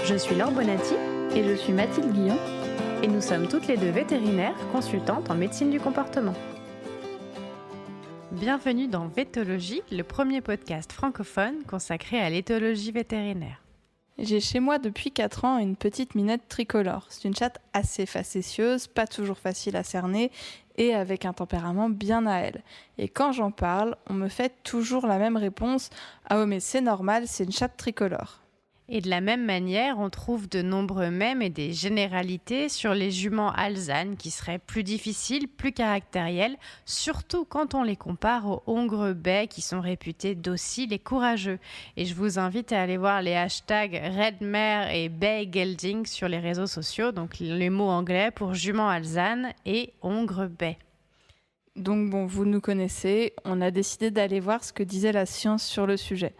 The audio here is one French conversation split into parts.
Je suis Laure Bonatti Et je suis Mathilde Guillon. et nous sommes toutes les deux vétérinaires consultantes en médecine du comportement. Bienvenue dans Vétologie, le premier podcast francophone consacré à l'éthologie vétérinaire. J'ai chez moi depuis 4 ans une petite minette tricolore. C'est une chatte assez facétieuse, pas toujours facile à cerner et avec un tempérament bien à elle. Et quand j'en parle, on me fait toujours la même réponse « Ah ouais mais c'est normal, c'est une chatte tricolore ». Et de la même manière, on trouve de nombreux mèmes et des généralités sur les juments alezans qui seraient plus difficiles, plus caractériels, surtout quand on les compare aux hongres bais qui sont réputés dociles et courageux. Et je vous invite à aller voir les hashtags Redmare et Bay Gelding sur les réseaux sociaux, donc les mots anglais pour jument alezane et hongre bai. Donc bon, vous nous connaissez, on a décidé d'aller voir ce que disait la science sur le sujet.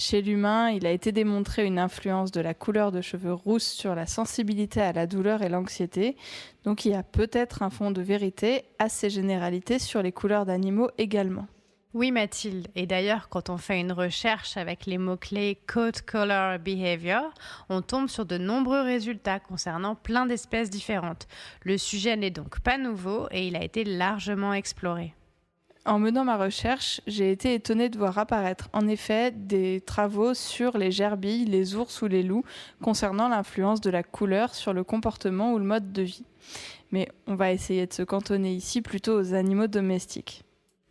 Chez l'humain, il a été démontré une influence de la couleur de cheveux rousses sur la sensibilité à la douleur et l'anxiété. Donc il y a peut-être un fond de vérité à ces généralités sur les couleurs d'animaux également. Oui Mathilde, et d'ailleurs quand on fait une recherche avec les mots-clés Coat Color Behavior, on tombe sur de nombreux résultats concernant plein d'espèces différentes. Le sujet n'est donc pas nouveau et il a été largement exploré. En menant ma recherche, j'ai été étonnée de voir apparaître en effet des travaux sur les gerbilles, les ours ou les loups concernant l'influence de la couleur sur le comportement ou le mode de vie. Mais on va essayer de se cantonner ici plutôt aux animaux domestiques.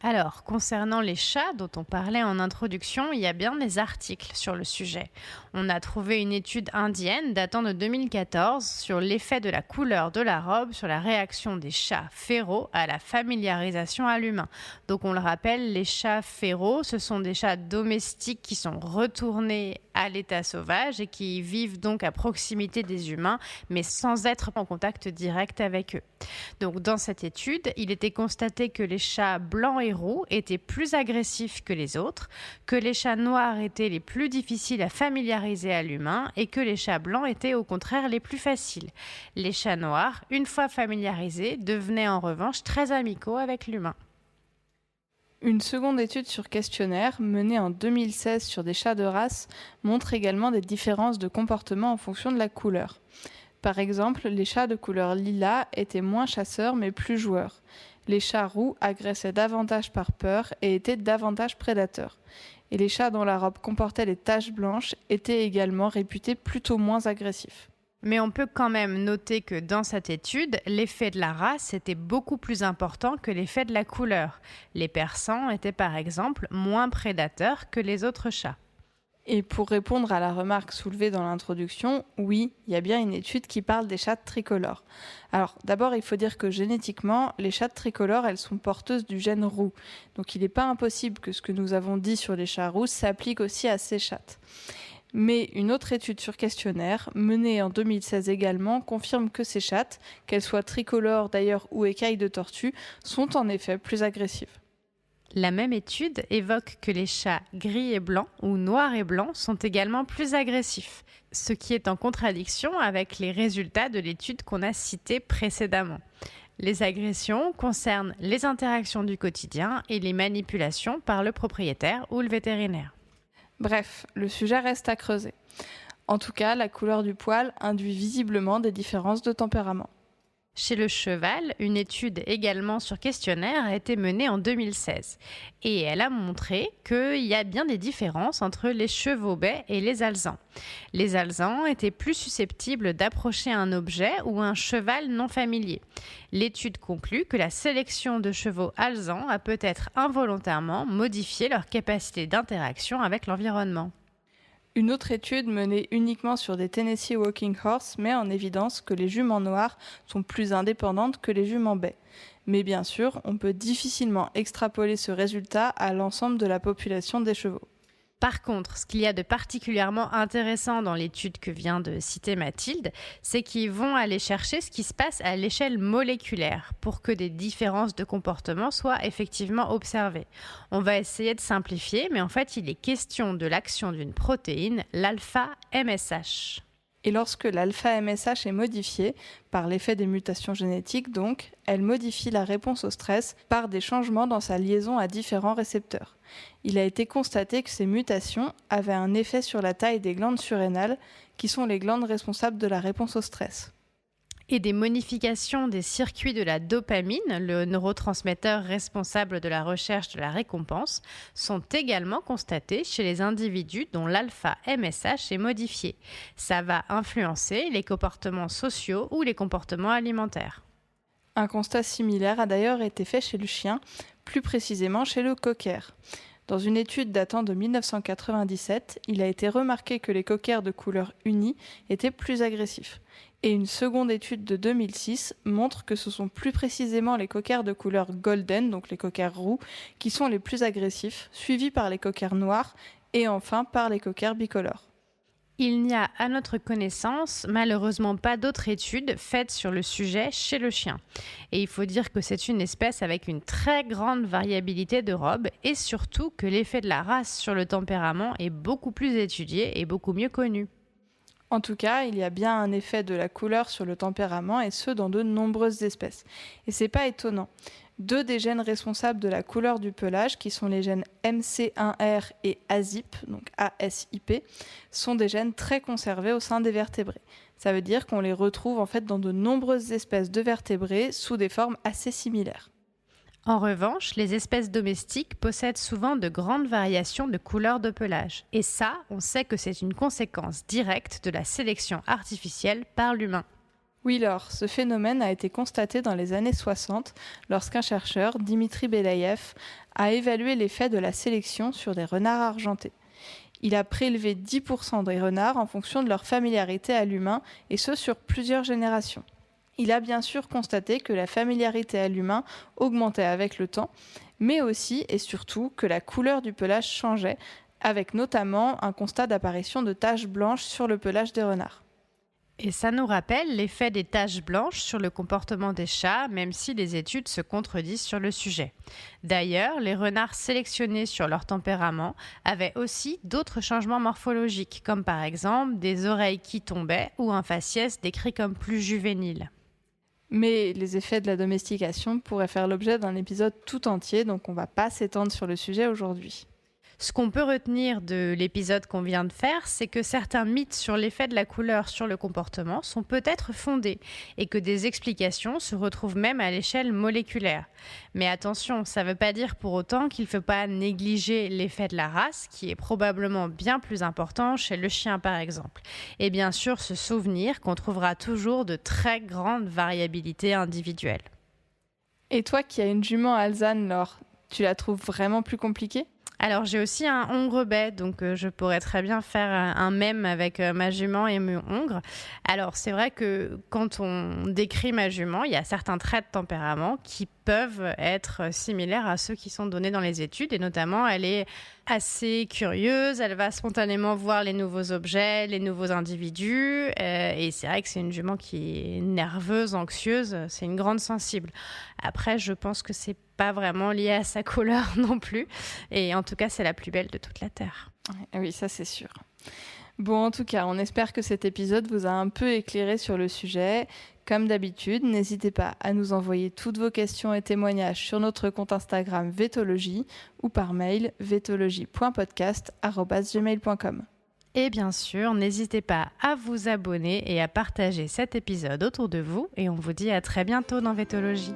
Alors, concernant les chats dont on parlait en introduction, il y a bien des articles sur le sujet. On a trouvé une étude indienne datant de 2014 sur l'effet de la couleur de la robe sur la réaction des chats féraux à la familiarisation à l'humain. Donc on le rappelle, les chats féraux, ce sont des chats domestiques qui sont retournés à l'état sauvage et qui vivent donc à proximité des humains, mais sans être en contact direct avec eux. Donc dans cette étude, il était constaté que les chats blancs et roux étaient plus agressifs que les autres, que les chats noirs étaient les plus difficiles à familiariser à l'humain et que les chats blancs étaient au contraire les plus faciles. Les chats noirs, une fois familiarisés, devenaient en revanche très amicaux avec l'humain. Une seconde étude sur questionnaire, menée en 2016 sur des chats de race, montre également des différences de comportement en fonction de la couleur. Par exemple, les chats de couleur lilas étaient moins chasseurs mais plus joueurs. Les chats roux agressaient davantage par peur et étaient davantage prédateurs. Et les chats dont la robe comportait les taches blanches étaient également réputés plutôt moins agressifs. Mais on peut quand même noter que dans cette étude, l'effet de la race était beaucoup plus important que l'effet de la couleur. Les persans étaient par exemple moins prédateurs que les autres chats. Et pour répondre à la remarque soulevée dans l'introduction, oui, il y a bien une étude qui parle des chattes tricolores. Alors d'abord, il faut dire que génétiquement, les chattes tricolores, elles sont porteuses du gène roux. Donc il n'est pas impossible que ce que nous avons dit sur les chats roux s'applique aussi à ces chattes. Mais une autre étude sur questionnaire, menée en 2016 également, confirme que ces chattes, qu'elles soient tricolores d'ailleurs ou écailles de tortue, sont en effet plus agressives. La même étude évoque que les chats gris et blancs ou noirs et blancs sont également plus agressifs, ce qui est en contradiction avec les résultats de l'étude qu'on a citée précédemment. Les agressions concernent les interactions du quotidien et les manipulations par le propriétaire ou le vétérinaire. Bref, le sujet reste à creuser. En tout cas, la couleur du poil induit visiblement des différences de tempérament. Chez le cheval, une étude également sur questionnaire a été menée en 2016 et elle a montré qu'il y a bien des différences entre les chevaux bais et les alezans. Les alezans étaient plus susceptibles d'approcher un objet ou un cheval non familier. L'étude conclut que la sélection de chevaux alezans a peut-être involontairement modifié leur capacité d'interaction avec l'environnement. Une autre étude menée uniquement sur des Tennessee Walking Horse met en évidence que les juments noires sont plus indépendantes que les juments bais. Mais bien sûr, on peut difficilement extrapoler ce résultat à l'ensemble de la population des chevaux. Par contre, ce qu'il y a de particulièrement intéressant dans l'étude que vient de citer Mathilde, c'est qu'ils vont aller chercher ce qui se passe à l'échelle moléculaire pour que des différences de comportement soient effectivement observées. On va essayer de simplifier, mais en fait, il est question de l'action d'une protéine, l'alpha-MSH. Et lorsque l'alpha-MSH est modifié, par l'effet des mutations génétiques donc, elle modifie la réponse au stress par des changements dans sa liaison à différents récepteurs. Il a été constaté que ces mutations avaient un effet sur la taille des glandes surrénales, qui sont les glandes responsables de la réponse au stress. Et des modifications des circuits de la dopamine, le neurotransmetteur responsable de la recherche de la récompense, sont également constatées chez les individus dont l'alpha-MSH est modifié. Ça va influencer les comportements sociaux ou les comportements alimentaires. Un constat similaire a d'ailleurs été fait chez le chien, plus précisément chez le cocker. Dans une étude datant de 1997, il a été remarqué que les cockers de couleur unie étaient plus agressifs. Et une seconde étude de 2006 montre que ce sont plus précisément les cockers de couleur golden, donc les cockers roux, qui sont les plus agressifs, suivis par les cockers noirs et enfin par les cockers bicolores. Il n'y a, à notre connaissance, malheureusement pas d'autres études faites sur le sujet chez le chien. Et il faut dire que c'est une espèce avec une très grande variabilité de robes et surtout que l'effet de la race sur le tempérament est beaucoup plus étudié et beaucoup mieux connu. En tout cas, il y a bien un effet de la couleur sur le tempérament et ce dans de nombreuses espèces. Et c'est pas étonnant. 2 des gènes responsables de la couleur du pelage, qui sont les gènes MC1R et ASIP, donc ASIP, sont des gènes très conservés au sein des vertébrés. Ça veut dire qu'on les retrouve en fait dans de nombreuses espèces de vertébrés sous des formes assez similaires. En revanche, les espèces domestiques possèdent souvent de grandes variations de couleur de pelage. Et ça, on sait que c'est une conséquence directe de la sélection artificielle par l'humain. Oui, Laure, ce phénomène a été constaté dans les années 60 lorsqu'un chercheur, Dimitri Belaïev, a évalué l'effet de la sélection sur des renards argentés. Il a prélevé 10% des renards en fonction de leur familiarité à l'humain, et ce sur plusieurs générations. Il a bien sûr constaté que la familiarité à l'humain augmentait avec le temps, mais aussi et surtout que la couleur du pelage changeait, avec notamment un constat d'apparition de taches blanches sur le pelage des renards. Et ça nous rappelle l'effet des taches blanches sur le comportement des chats, même si les études se contredisent sur le sujet. D'ailleurs, les renards sélectionnés sur leur tempérament avaient aussi d'autres changements morphologiques, comme par exemple des oreilles qui tombaient ou un faciès décrit comme plus juvénile. Mais les effets de la domestication pourraient faire l'objet d'un épisode tout entier, donc on ne va pas s'étendre sur le sujet aujourd'hui. Ce qu'on peut retenir de l'épisode qu'on vient de faire, c'est que certains mythes sur l'effet de la couleur sur le comportement sont peut-être fondés et que des explications se retrouvent même à l'échelle moléculaire. Mais attention, ça ne veut pas dire pour autant qu'il ne faut pas négliger l'effet de la race, qui est probablement bien plus important chez le chien par exemple. Et bien sûr, se souvenir qu'on trouvera toujours de très grandes variabilités individuelles. Et toi qui as une jument alezane, Laure, tu la trouves vraiment plus compliquée ? Alors j'ai aussi un hongre bai, donc je pourrais très bien faire un mème avec ma jument et mon hongre. Alors c'est vrai que quand on décrit ma jument, il y a certains traits de tempérament qui peuvent être similaires à ceux qui sont donnés dans les études, et notamment elle est assez curieuse, elle va spontanément voir les nouveaux objets, les nouveaux individus, et c'est vrai que c'est une jument qui est nerveuse, anxieuse, c'est une grande sensible. Après, je pense que c'est pas vraiment lié à sa couleur non plus, et en tout cas, c'est la plus belle de toute la Terre. Oui, ça c'est sûr. Bon, en tout cas, on espère que cet épisode vous a un peu éclairé sur le sujet. Comme d'habitude, n'hésitez pas à nous envoyer toutes vos questions et témoignages sur notre compte Instagram Vétologie ou par mail vétologie.podcast@gmail.com. Et bien sûr, n'hésitez pas à vous abonner et à partager cet épisode autour de vous, et on vous dit à très bientôt dans Vétologie.